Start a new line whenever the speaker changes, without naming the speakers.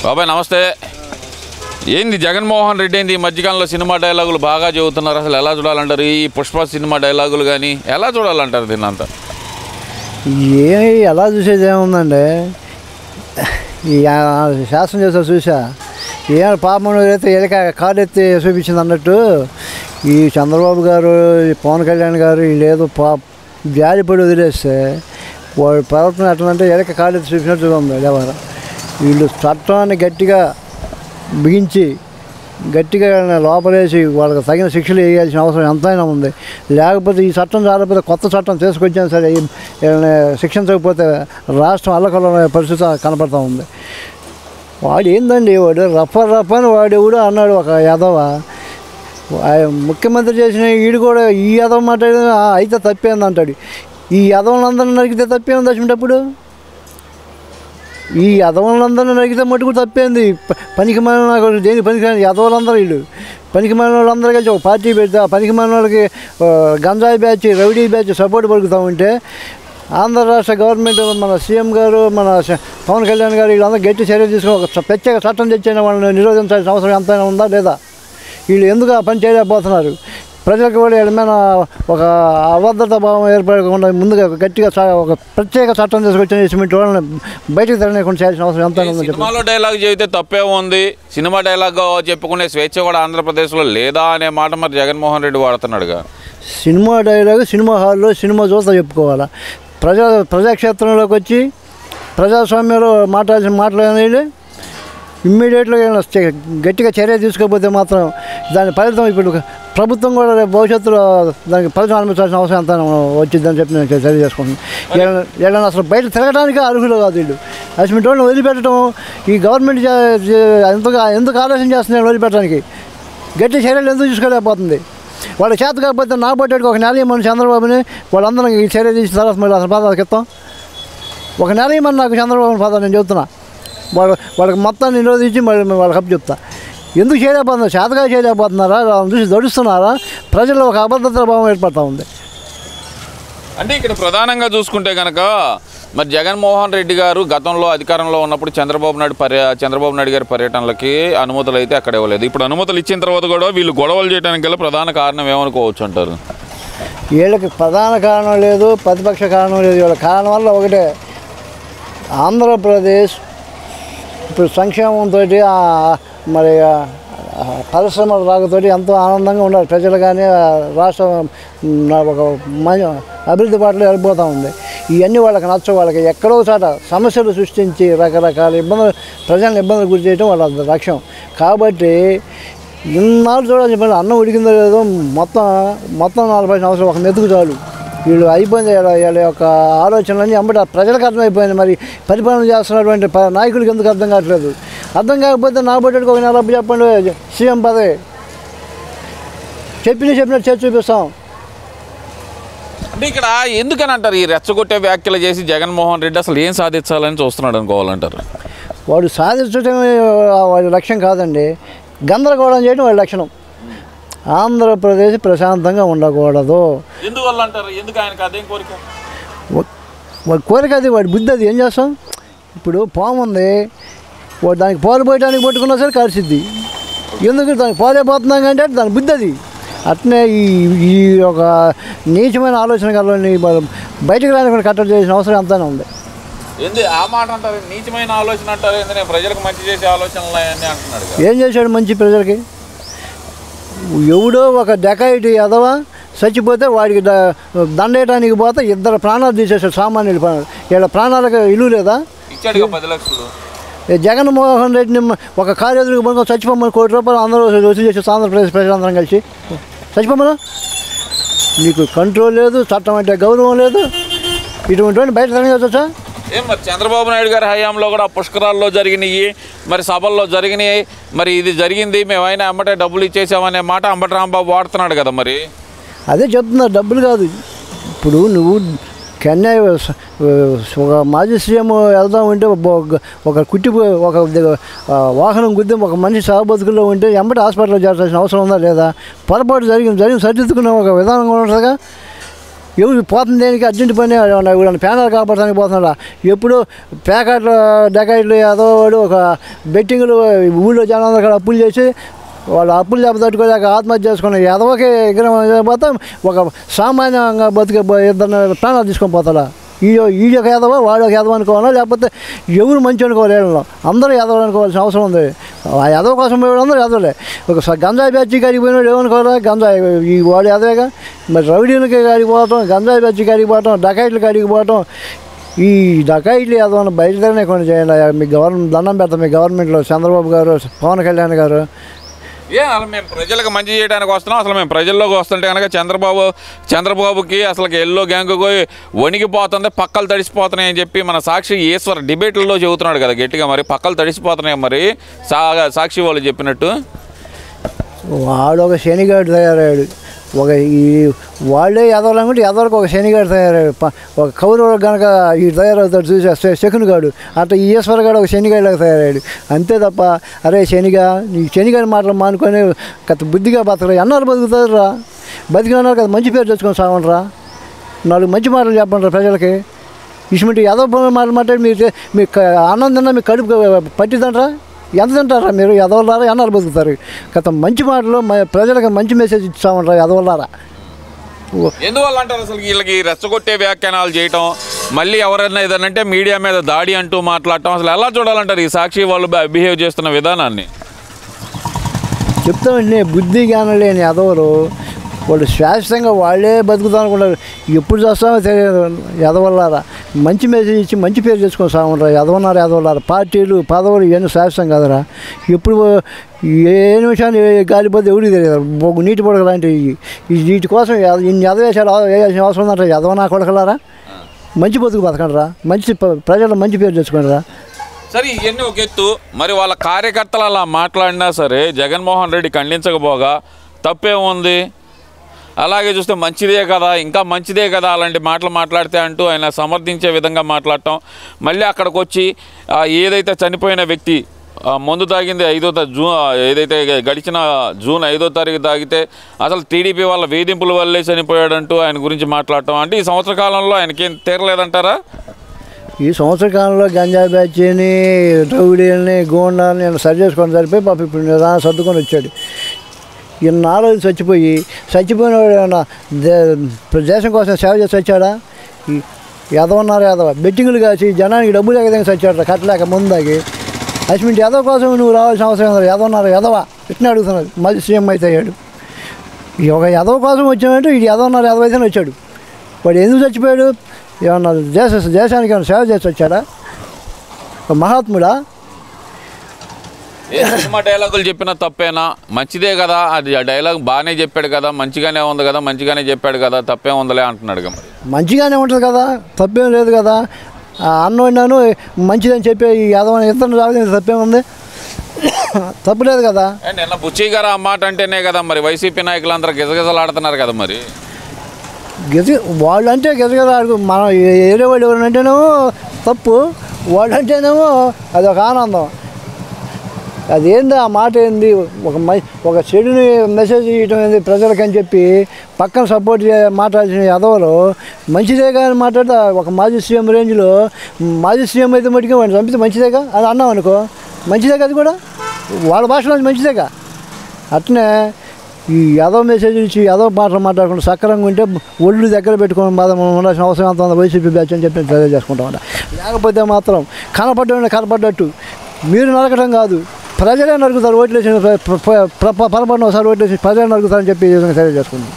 బాబాయ్ నమస్తే. ఏంది జగన్మోహన్ రెడ్డి ఏంది ఈ మధ్యకాలంలో సినిమా డైలాగులు బాగా చెబుతున్నారు, అసలు ఎలా చూడాలంటారు? ఈ పుష్ప సినిమా డైలాగులు కానీ ఎలా చూడాలంటారు దీన్నంతా?
ఎలా చూసేది ఏముందండి, ఈ శాసనం చేసా చూసా ఏమైనా పాపం అయితే ఎలక కార్డు ఎత్తి చూపించింది అన్నట్టు ఈ చంద్రబాబు గారు, ఈ పవన్ కళ్యాణ్ గారు వీళ్ళు జాలిపడి వదిలేస్తే వాడు ప్రవర్తన ఎట్లంటే ఎలక కార్డు ఎత్తి చూపించినట్టు ఉంది. ఎవరు వీళ్ళు చట్టాన్ని గట్టిగా బిగించి గట్టిగా లోపలేసి వాళ్ళకి తగిన శిక్షలు వేయాల్సిన అవసరం ఎంతైనా ఉంది. లేకపోతే ఈ చట్టం చాలకపోతే కొత్త చట్టం తీసుకొచ్చినా సరే శిక్షించకపోతే రాష్ట్రం అల్లకల్ల పరిస్థితి కనపడుతూ ఉంది. వాడు ఏందండి, వాడు రఫ్ అని వాడు కూడా అన్నాడు ఒక యాదవ ముఖ్యమంత్రి చేసిన వీడు కూడా ఈ యాదవ మాట్లాడి అయితే తప్పేంది అంటాడు. ఈ యాదవులందరినీ నరికితే తప్పేంది వచ్చినప్పుడు? ఈ యదవులందరినీ నరికితే మట్టుకు తప్పేంది? పనికి మాలిన నాకు దేని పనికి యదవులందరూ వీళ్ళు పనికి మాలిన వాళ్ళందరూ కలిసి ఒక పార్టీ పెడితే ఆ పనికి మాలిన వాళ్ళకి గంజాయి బ్యాచ్, రౌడీ బ్యాచ్ సపోర్ట్ పలుకుతూ ఉంటే ఆంధ్ర రాష్ట్ర గవర్నమెంట్, మన సీఎం గారు, మన పవన్ కళ్యాణ్ గారు వీళ్ళందరూ గట్టి చర్య తీసుకుని ఒక ప్రత్యేక చట్టం తెచ్చిన వాళ్ళని నిరోధించాల్సిన అవసరం ఎంతైనా ఉందా లేదా? వీళ్ళు ఎందుకు ఆ పని చేయలేకపోతున్నారు? ప్రజలకు కూడా ఏమైనా ఒక అభద్రతా భావం ఏర్పడకుండా ముందుగా గట్టిగా ఒక ప్రత్యేక చట్టం తీసుకొచ్చిన ఇటువంటి వాళ్ళని బయటకు తరలేకుండా చేయాల్సిన అవసరం ఎంత ఉందో.
సినిమాలో డైలాగ్ చెబితే తప్పే ఉంది, సినిమా డైలాగ్ చెప్పుకునే స్వేచ్ఛ కూడా ఆంధ్రప్రదేశ్లో లేదా అనే మాట మరి జగన్మోహన్ రెడ్డి వాడుతున్నాడుగా.
సినిమా డైలాగ్ సినిమా హాల్లో సినిమా చూస్తా చెప్పుకోవాలా? ప్రజాక్షేత్రంలోకి వచ్చి ప్రజాస్వామ్యంలో మాట్లాడాల్సిన మాటలు అనేది ఇమ్మీడియట్గా గట్టిగా చర్య తీసుకోకపోతే మాత్రం దాని ఫలితం ఇప్పుడు ప్రభుత్వం కూడా భవిష్యత్తులో దానికి ఫలితం అనుభవించాల్సిన అవసరం ఎంత వచ్చిందని చెప్పి నేను తెలియజేసుకుంటున్నాను. వీళ్ళని అసలు బయట తిరగడానికి అర్హులు కాదు వీళ్ళు. అసలు వాళ్ళని వదిలిపెట్టడం ఈ గవర్నమెంట్ ఎందుకు ఆలోచన చేస్తున్నారు? వదిలిపెట్టడానికి గట్టి చర్యలు ఎందుకు తీసుకోలేకపోతుంది? వాళ్ళ చేత కాకపోతే నా బట్టేటికి ఒక నెల ఇమ్మని చంద్రబాబుని వాళ్ళందరం ఈ చర్య తీసిన తర్వాత మళ్ళీ అసలు పదాలకు ఇస్తాం. ఒక నెల ఇమ్మని నాకు చంద్రబాబుని పదాలు నేను చెప్తున్నా. వాళ్ళకి మొత్తాన్ని నిరోధించి మళ్ళీ వాళ్ళకి అప్పు చెప్తా. ఎందుకు చేయలేకపోతున్నారు? చేతగా చేయలేకపోతున్నారా? వాళ్ళని చూసి దడుస్తున్నారా? ప్రజల్లో ఒక అభద్రతా భావం ఏర్పడుతూ ఉంది.
అంటే ఇక్కడ ప్రధానంగా చూసుకుంటే కనుక మరి జగన్మోహన్ రెడ్డి గారు గతంలో అధికారంలో ఉన్నప్పుడు చంద్రబాబు నాయుడు గారి పర్యటనలకి అనుమతులు అయితే అక్కడ ఇవ్వలేదు. ఇప్పుడు అనుమతులు ఇచ్చిన తర్వాత కూడా వీళ్ళు గొడవలు చేయడానికి గల ప్రధాన కారణం ఏమనుకోవచ్చు అంటారు?
వీళ్ళకి ప్రధాన కారణం లేదు, ప్రతిపక్ష కారణం లేదు. వీళ్ళ కారణం వల్ల ఒకటే, ఆంధ్రప్రదేశ్ ఇప్పుడు సంక్షేమంతో మరి పరిశ్రమల రాకతోటి ఎంతో ఆనందంగా ఉండాలి ప్రజలు, కానీ రాష్ట్రం ఒక అభివృద్ధి బాటలో వెళ్ళిపోతూ ఉంది. ఇవన్నీ వాళ్ళకి నచ్చవు. వాళ్ళకి ఎక్కడో చాట సమస్యలు సృష్టించి రకరకాల ప్రజలను ఇబ్బందులు గురి చేయడం వాళ్ళ లక్ష్యం. కాబట్టి ఇన్నాళ్ళు చూడాలి చెప్పండి, అన్నం ఉడికిందో లేదో మొత్తం 40 సంవత్సరాలు ఒక మెతుకు చాలు. వీళ్ళు అయిపోయింది. వీళ్ళ యొక్క ఆలోచనలన్నీ అమ్మట ప్రజలకు అర్థమైపోయింది. మరి పరిపాలన చేస్తున్నటువంటి నాయకుడికి ఎందుకు అర్థం కావట్లేదు? అర్థం కాకపోతే నా బట్టడికి ఒక నెల చెప్పండి, సీఎం పదవి చెప్పినట్టు చేసి చూపిస్తాం.
అంటే ఇక్కడ ఎందుకని అంటారు ఈ రెచ్చగొట్టే వ్యాఖ్యలు చేసి జగన్మోహన్ రెడ్డి అసలు ఏం సాధించాలని చూస్తున్నాడు అనుకోవాలంటారు?
వాడు సాధించడం వాడి లక్ష్యం కాదండి, గందరగోళం చేయడం వాడి లక్షణం. ఆంధ్రప్రదేశ్ ప్రశాంతంగా ఉండకూడదు.
ఎందువల్ల అంటారు? ఎందుకు ఆయనకు అదేం కోరిక?
వాడి కోరిక అది, వాడి బుద్ధి అది. ఏం చేస్తాం? ఇప్పుడు పాము ఉంది, వాడు దానికి పాలు పోయడానికి పట్టుకున్నా సరే కలిసిద్ది. ఎందుకు దానికి పాలైపోతున్నాం అంటే దాని బుద్ధి అది. అట్నే ఈ ఒక నీచమైన ఆలోచన కలని బయటకు రానికుండా కట్టడి చేసిన అవసరం ఎంతైనా ఉంది.
ఏంది ఆ మాట అంటారు? నీచమైన ఆలోచన అంటారు? ఎందుకంటే ప్రజలకు మంచి చేసే ఆలోచనలు అని అంటున్నాడు.
ఏం చేశాడు మంచి ప్రజలకి? ఎవడో ఒక డెకాయిటీ ఎదవ చచ్చిపోతే వాడికి దండేయడానికి పోతే 2 ప్రాణాలు తీసేసాడు. సామాన్యుల ప్రాణాలు. వీళ్ళ ప్రాణాలకు విలువ లేదా?
ఇచ్చాడు 10 లక్షలు.
జగన్మోహన్ రెడ్డిని ఒక కారు ఎదురుకు పనుకొని చచ్చిపోమని ₹1 అందరూ వసూలు చేసి ఆంధ్రప్రదేశ్ ప్రజలందరం కలిసి చచ్చిపోమను. నీకు కంట్రోల్ లేదు, చట్టం అంటే గౌరవం లేదు. ఇటువంటి బయట తరగచ్చా?
ఏం మరి చంద్రబాబు నాయుడు గారి హయాంలో కూడా పుష్కరాల్లో జరిగినాయి, మరి సభల్లో జరిగినాయి, మరి ఇది జరిగింది మేమైనా అమ్మటే డబ్బులు ఇచ్చేసామనే మాట అంబటి రాంబాబు వాడుతున్నాడు కదా. మరి
అదే చెప్తున్నా, డబ్బులు కాదు. ఇప్పుడు నువ్వు చెన్నై ఒక మాజీ సీఎం వెళ్దాం ఉంటే ఒక వాహనం గుద్ది ఒక మనిషి సాగుబతుకుల్లో ఉంటే ఎంబటి హాస్పిటల్లో చేర్చాల్సిన అవసరం ఉందా లేదా? పొరపాటు జరిగింది సరిదిద్దుకునే ఒక విధానం కూడా ఉంటుందిగా. ఎవరు పోతుంది దేనికి అర్జెంట్ పని ప్యానల్ కాపాడటానికి పోతున్నాడా ఎప్పుడు ప్యాకెట్లు డెకాయిట్లు ఏదో వాడు ఒక బెట్టింగ్లు ఊళ్ళో జనం అక్కడ అప్పులు చేసి వాళ్ళు అప్పులు తట్టుకోలేక ఆత్మహత్య చేసుకుని ఎదవకి విగ్రహం పోతే ఒక సామాన్యంగా బతికే ఇద్దరు ప్రాణాలు తీసుకొని పోతాడా ఈడొక ఎదవ వాడొక ఎదవ అనుకోవాలా లేకపోతే ఎవరు మంచి అనుకోవాలి అందరూ ఎదవలు అనుకోవాల్సిన అవసరం ఉంది ఆ ఎదవ కోసం పోయాడు అందరూ ఎదవలే ఒక గంజాయి బ్యాచ్కి కాడికి పోయినాడు ఏమనుకోవాలా గంజాయి ఈ వాడు ఎదవేగా మరి రౌడీలకి కాడికి పోవటం గంజాయి బ్యాచ్కి కాడికి పోవటం డకాయిట్ల కాడికి పోవటం ఈ డకాయిట్లు ఏదైనా బయటనే కొన్ని చేయండి మీ దండం పెడతాం మీ గవర్నమెంట్లో చంద్రబాబు గారు పవన్ కళ్యాణ్ గారు
అసలు మేము ప్రజలకు మంచి చేయడానికి వస్తున్నాం అసలు మేము ప్రజల్లోకి వస్తుంటే కనుక చంద్రబాబుకి అసలు ఎల్లో గ్యాంగ్కు వణికిపోతుంది పక్కలు తడిసిపోతున్నాయి అని చెప్పి మన సాక్షి ఈశ్వర్ డిబేట్లలో చెబుతున్నాడు కదా గట్టిగా మరి పక్కలు తడిసిపోతున్నాయి మరి సాక్షి వాళ్ళు చెప్పినట్టు
వాడు ఒక శనిగాడు తయారయ్యాడు ఒక ఈ వాళ్ళే ఎదవాలనుకుంటే ఎదవలకు ఒక శనిగాడు తయారయ్యాడు ఒక కౌరవులకు కనుక ఈ తయారవుతాడు చూసే శకుని గాడు అట్లా ఈ ఈశ్వర గాడు ఒక శనిగాడిలాగా తయారయ్యాడు అంతే తప్ప అరే శనిగా నీ శనిగాడి మాటలు మానుకొని బుద్ధిగా బతకరా ఎన్నాళ్ళు బతుకుతారా బతికినారు కదా మంచి పేరు తెచ్చుకొని సాగండిరా 4 మంచి మాటలు చెప్పండి ప్రజలకి ఇటువంటి ఎదవ మాటలు మాట్లాడి మీకు అన్నం తిన్నా మీకు కడుపు పట్టిదంటారా ఎంత తింటారా మీరు ఎదవలారా ఎన్నాళ్ళు బతుకుతారు మంచి మాటలు ప్రజలకు మంచి మెసేజ్ ఇచ్చామంటారా ఎదవలారా
ఎందువల్ల అంటారు అసలు వీళ్ళకి రెచ్చగొట్టే వ్యాఖ్యానాలు చేయటం మళ్ళీ ఎవరైనా ఏదనంటే మీడియా మీద దాడి అంటూ మాట్లాడటం అసలు ఎలా చూడాలంటారు ఈ సాక్షి వాళ్ళు బిహేవ్ చేస్తున్న విధానాన్ని
చెప్తామండి బుద్ధి జ్ఞానం లేని ఎదవలు వాళ్ళు శాశ్వతంగా వాళ్ళే బతుకుతాం అనుకుంటారు ఎప్పుడు చేస్తామో తెలియదు ఎదవల్లారా మంచి మెసేజ్ ఇచ్చి మంచి పేరు తెచ్చుకొని సాగుంటారు ఎదవల్లారా పార్టీలు పదవులు ఇవన్నీ శాశ్వతం కదరా ఎప్పుడు ఏ నిమిషాన్ని గాలిపోతే ఎవరికి తెలియదు నీటి పొడక లాంటివి వీటి కోసం ఇన్ని ఎదవేశాలు వేయాల్సిన అవసరం ఉందంటారు ఎదవనా కొడకలారా మంచి బతుకు బతకండిరా మంచి ప్రజలు మంచి పేరు తెచ్చుకోండిరా
సరే ఇవన్నీ ఒక ఎత్తు మరి వాళ్ళ కార్యకర్తలు అలా మాట్లాడినా సరే జగన్మోహన్ రెడ్డి ఖండించకపోగా తప్పేముంది అలాగే చూస్తే మంచిదే కదా ఇంకా మంచిదే కదా అలాంటి మాటలు మాట్లాడితే అంటూ ఆయన సమర్థించే విధంగా మాట్లాడటం మళ్ళీ అక్కడికి వచ్చి ఏదైతే చనిపోయిన వ్యక్తి మందు తాగింది 5వ జూన్ ఏదైతే గడిచిన జూన్ 5వ తారీఖు తాగితే అసలు టీడీపీ వాళ్ళ వేధింపుల వల్లే చనిపోయాడంటూ ఆయన గురించి మాట్లాడటం అంటే ఈ సంవత్సర కాలంలో ఆయనకేం తీరలేదంటారా
ఈ సంవత్సర కాలంలో గంజాయి బ్యాచ్ని రౌడీలని గోండాలని నేను సరి చేసుకొని సరిపోయి పాప ఇప్పుడు నిదానం సర్దుకొని వచ్చాడు ఇన్నాళ్ళు చచ్చిపోయిన ఏమన్నా దేశం కోసం సేవ చేసి వచ్చాడా ఎదవన్నారు ఎదవ బెట్టింగులు కాసి జనానికి డబ్బులు లేక చచ్చాడు కట్టలేక ముందాకి అటువంటి ఎదవ కోసం నువ్వు రావాల్సిన అవసరం లేదు ఎదవన్నారు ఎదవ ఇట్లా అడుగుతున్నాడు మళ్ళీ సీఎం అయితే అయ్యాడు ఒక ఎదవ కోసం వచ్చామంటే ఇది ఎదవన్నారు ఎదవ అయితేనే వచ్చాడు వాడు ఎందుకు చచ్చిపోయాడు ఏమన్నా దేశానికి ఏమన్నా సేవ చేసి వచ్చాడా మహాత్ముడా
సినిమా డైలాగులు చెప్పిన తప్పేనా మంచిదే కదా అది ఆ డైలాగ్ బాగానే చెప్పాడు కదా మంచిగానే ఉంది కదా మంచిగానే చెప్పాడు కదా తప్పేం ఉందలే అంటున్నాడు మరి
మంచిగానే ఉంటుంది కదా తప్పేం లేదు కదా అన్నోడినాను మంచిదని చెప్పి యాదవని ఇతను రావడం తప్పేముంది తప్పులేదు కదా
నిన్న బుచ్చయ్య గారు ఆ మాట అంటేనే కదా మరి వైసీపీ నాయకులందరూ గిజగిజలు ఆడుతున్నారు కదా మరి
వాళ్ళంటే గిజగిజలు ఆడుకు మనం ఏరే వాళ్ళు ఎవరంటేనేమో తప్పు వాళ్ళంటేనేమో అదొక ఆనందం అదేంది ఆ మాట ఏంది ఒక చెడుని మెసేజ్ ఇవ్వడం ఏంది ప్రజలకని చెప్పి పక్కన సపోర్ట్ మాట్లాడిన ఎదవలు మంచిదే కానీ మాట్లాడితే ఒక మాజీ సీఎం రేంజ్లో మాజీ సీఎం అయితే మటుకే వాడిని చంపితే మంచిదేగా అది అన్నాం అనుకో మంచిదే కదా కూడా వాళ్ళ భాషలో మంచిదేగా అట్నే ఈ ఎదవ మెసేజ్ ఇచ్చి ఎదవ మాటలు మాట్లాడకుండా సక్రంగా ఉంటే ఒళ్ళు దగ్గర పెట్టుకొని బాధ ఉండాల్సిన అవసరం ఎంత ఉందో వైసీపీ బ్యాచ్ అని చెప్పి తెలియజేసుకుంటాం లేకపోతే మాత్రం కనపడ్డట్టు మీరు నరకడం కాదు ప్రజలే నరుగుతారు ఓట్లేసిన పొరపాటున ఒకసారి ఓట్లేసి ప్రజలే నరుగుతారని చెప్పి తెలియజేసుకుంటాం